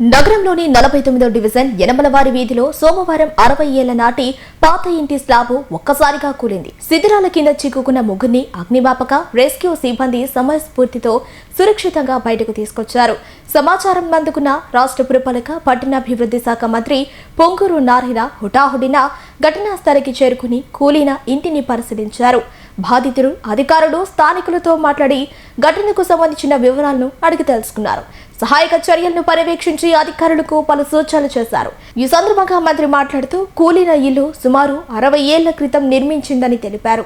నగరంలోని 49వ డివిజన్ యనమలవారి వీధిలో సోమవారం 60 ఏళ్ల నాటి పాత ఇంటి స్లాబ్ ఒక్కసారిగా కూలింది. శిథిరాల కింద చిక్కుకున్న ముగ్గురిని అగ్నిమాపక రెస్క్యూ సిబ్బంది సమయస్ఫూర్తితో సురక్షితంగా బయటకు తీసుకొచ్చారు. సమాచారం అందుకున్న రాష్ట్ర పురపాలక పట్టణాభివృద్ధి శాఖ మంత్రి పొంగూరు నారాయణ హుటాహుటిన ఘటనా స్థలికి చేరుకుని కూలిన ఇంటిని పరిశీలించారు. బాధితులు, అధికారులు స్థానికులతో మాట్లాడి ఘటనకు సంబంధించిన వివరాలను అడిగి తెలుసుకున్నారు. సహాయక చర్యలను పర్యవేక్షించి అధికారులకు పలు సూచనలు చేశారు. ఈ సందర్భంగా మంత్రి మాట్లాడుతూ కూలిన ఇల్లు సుమారు 60 ఏళ్ల క్రితం నిర్మించిందని తెలిపారు.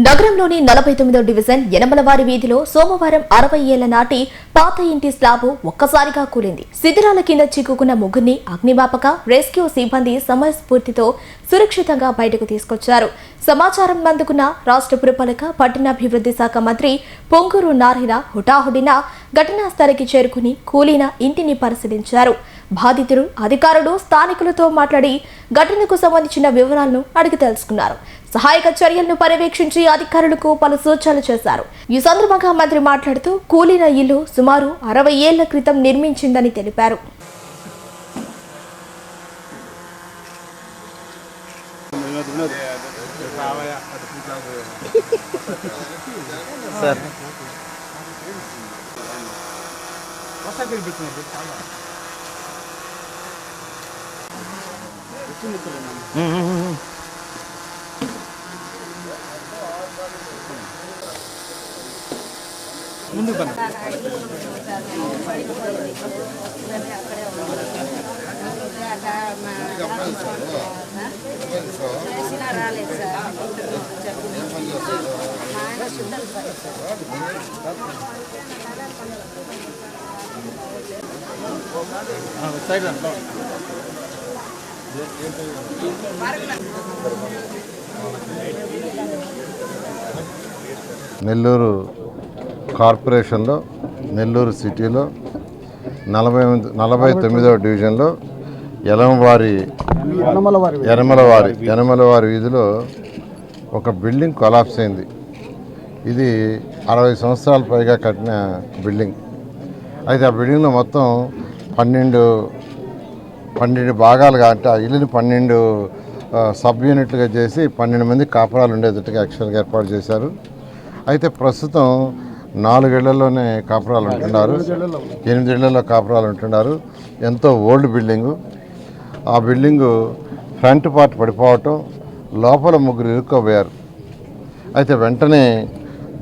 నగరంలోని 49వ డివిజన్ యనమలవారి వీధిలో సోమవారం 60 ఏళ్ల నాటి పాత ఇంటి స్లాబ్ ఒక్కసారిగా కూలింది. శిథిరాల కింద చిక్కుకున్న ముగ్గురిని అగ్నిమాపక రెస్క్యూ సిబ్బంది సమయస్ఫూర్తితో సురక్షితంగా బయటకు తీసుకొచ్చారు. సమాచారం అందుకున్న రాష్ట్ర పురపాలక పట్టణాభివృద్ధి శాఖ మంత్రి పొంగూరు నారాయణ హుటాహుటిన ఘటనా స్థలికి చేరుకుని కూలిన ఇంటిని పరిశీలించారు. బాధితులు, అధికారులు స్థానికులతో మాట్లాడి ఘటనకు సంబంధించిన వివరాలను అడిగి తెలుసుకున్నారు. సహాయక చర్యలను పర్యవేక్షించి అధికారులకు పలు సూచనలు చేశారు. ఈ సందర్భంగా మంత్రి మాట్లాడుతూ కూలిన ఇల్లు సుమారు 60 ఏళ్ల క్రితం నిర్మించిందని తెలిపారు. ముందుకు పని సైడ్ నెల్లూరు కార్పొరేషన్లో నెల్లూరు సిటీలో 49వ డివిజన్లో యనమలవారి వీధిలో ఒక బిల్డింగ్ కొలాప్స్ అయింది. ఇది 60 సంవత్సరాల పైగా కట్టిన బిల్డింగ్. అయితే ఆ బిల్డింగ్లో మొత్తం 12 భాగాలుగా, అంటే ఆ ఇల్లుని 12 సబ్ యూనిట్లుగా చేసి 12 మంది కాపురాలు ఉండేటట్టుగా యాక్చువల్గా ఏర్పాటు చేశారు. అయితే ప్రస్తుతం 4 ఇళ్లలోనే కాపురాలు ఉంటున్నారు, 8 ఇళ్లలో కాపురాలు ఉంటున్నారు. ఎంతో ఓల్డ్ బిల్డింగు. ఆ బిల్డింగు ఫ్రంట్ పార్ట్ పడిపోవటం, లోపల ముగ్గురు ఇరుక్కోబోయారు. అయితే వెంటనే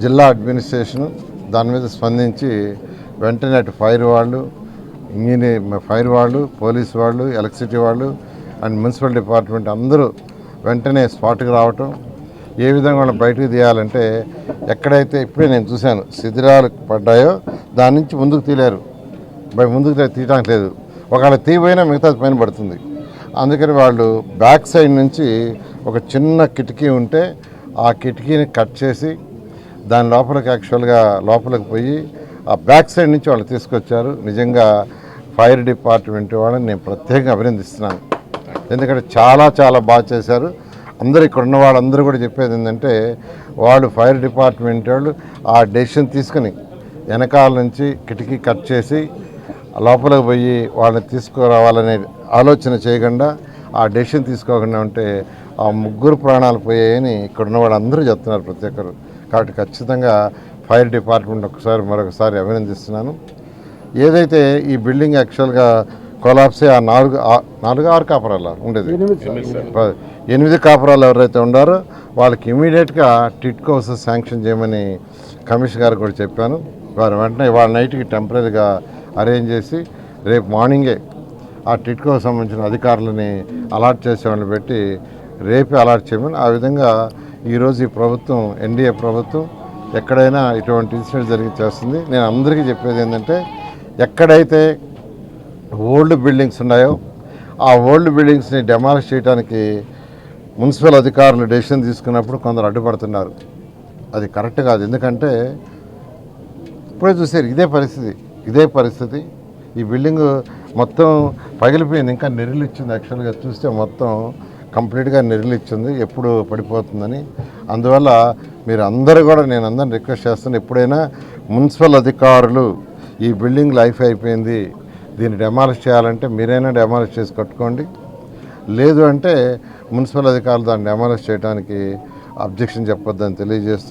జిల్లా అడ్మినిస్ట్రేషను దాని మీద స్పందించి వెంటనే అటు ఫైర్ వాళ్ళు, పోలీసు వాళ్ళు, ఎలక్ట్రిసిటీ వాళ్ళు అండ్ మున్సిపల్ డిపార్ట్మెంట్ అందరూ వెంటనే స్పాట్కి రావటం, ఏ విధంగా వాళ్ళని బయటకు తీయాలంటే ఎక్కడైతే ఇప్పుడే నేను చూశాను శిథిరాలు పడ్డాయో దాని నుంచి ముందుకు తీయలేరు, ముందుకు తీయడానికి లేదు. ఒకవేళ తీయపోయినా మిగతా పైన పడుతుంది. అందుకని వాళ్ళు బ్యాక్ సైడ్ నుంచి ఒక చిన్న కిటికీ ఉంటే ఆ కిటికీని కట్ చేసి దాని లోపలికి యాక్చువల్గా లోపలికి పోయి ఆ బ్యాక్ సైడ్ నుంచి వాళ్ళు తీసుకొచ్చారు. నిజంగా ఫైర్ డిపార్ట్మెంట్ వాళ్ళని నేను ప్రత్యేకంగా అభినందిస్తున్నాను. ఎందుకంటే చాలా బాగా చేశారు. అందరూ ఇక్కడ ఉన్న వాళ్ళందరూ కూడా చెప్పేది ఏంటంటే వాళ్ళు ఫైర్ డిపార్ట్మెంట్ వాళ్ళు ఆ డెసిషన్ తీసుకుని వెనకాల నుంచి కిటికీ కట్ చేసి లోపలికి పోయి వాళ్ళని తీసుకురావాలనే ఆలోచన చేయకుండా ఆ డెసిషన్ తీసుకోకుండా ఉంటే ఆ ముగ్గురు ప్రాణాలు పోయాయని ఇక్కడ ఉన్న వాళ్ళందరూ చెప్తున్నారు ప్రతి ఒక్కరు. కాబట్టి ఖచ్చితంగా ఫైర్ డిపార్ట్మెంట్ మరొకసారి అభినందిస్తున్నాను. ఏదైతే ఈ బిల్డింగ్ యాక్చువల్గా కొలాప్స్ ఆ 6 కాపురాలు ఉండేది, 8 కాపురాలు ఎవరైతే ఉండారో వాళ్ళకి ఇమీడియట్గా టిట్కో హౌసెస్ శాంక్షన్ చేయమని కమిషనర్ గారు కూడా చెప్పాను. వారు వెంటనే వాళ్ళ నైట్కి టెంపరీగా అరేంజ్ చేసి రేపు మార్నింగే ఆ టిట్కోకు సంబంధించిన అధికారులని అలాట్ చేసే వాళ్ళని పెట్టి రేపే అలాట్ చేయమని, ఆ విధంగా ఈరోజు ఈ ప్రభుత్వం, ఎన్డీఏ ప్రభుత్వం ఎక్కడైనా ఇటువంటి ఇన్సిడెంట్ జరిగి చేస్తుంది. నేను అందరికీ చెప్పేది ఏంటంటే ఎక్కడైతే ఓల్డ్ బిల్డింగ్స్ ఉన్నాయో ఆ ఓల్డ్ బిల్డింగ్స్ని డెమాలిష్ చేయడానికి మున్సిపల్ అధికారులు డెసిషన్ తీసుకున్నప్పుడు కొందరు అడ్డుపడుతున్నారు. అది కరెక్ట్ కాదు. ఎందుకంటే ఇప్పుడే చూసారు ఇదే పరిస్థితి. ఈ బిల్డింగ్ మొత్తం పగిలిపోయింది, ఇంకా నెర్రిలిచ్చింది. యాక్చువల్గా చూస్తే మొత్తం కంప్లీట్గా నెర్రిలిచ్చింది, ఎప్పుడు పడిపోతుందని. అందువల్ల మీరు అందరూ కూడా, నేను అందరిని రిక్వెస్ట్ చేస్తాను, ఎప్పుడైనా మున్సిపల్ అధికారులు ఈ బిల్డింగ్ లైఫ్ అయిపోయింది, దీన్ని డెమాలిష్ చేయాలంటే మీరైనా డెమాలిష్ చేసి కట్టుకోండి, లేదు అంటే మున్సిపల్ అధికారులు దాన్ని డెమాలిష్ చేయడానికి అబ్జెక్షన్ చెప్పొద్దని తెలియజేస్తూ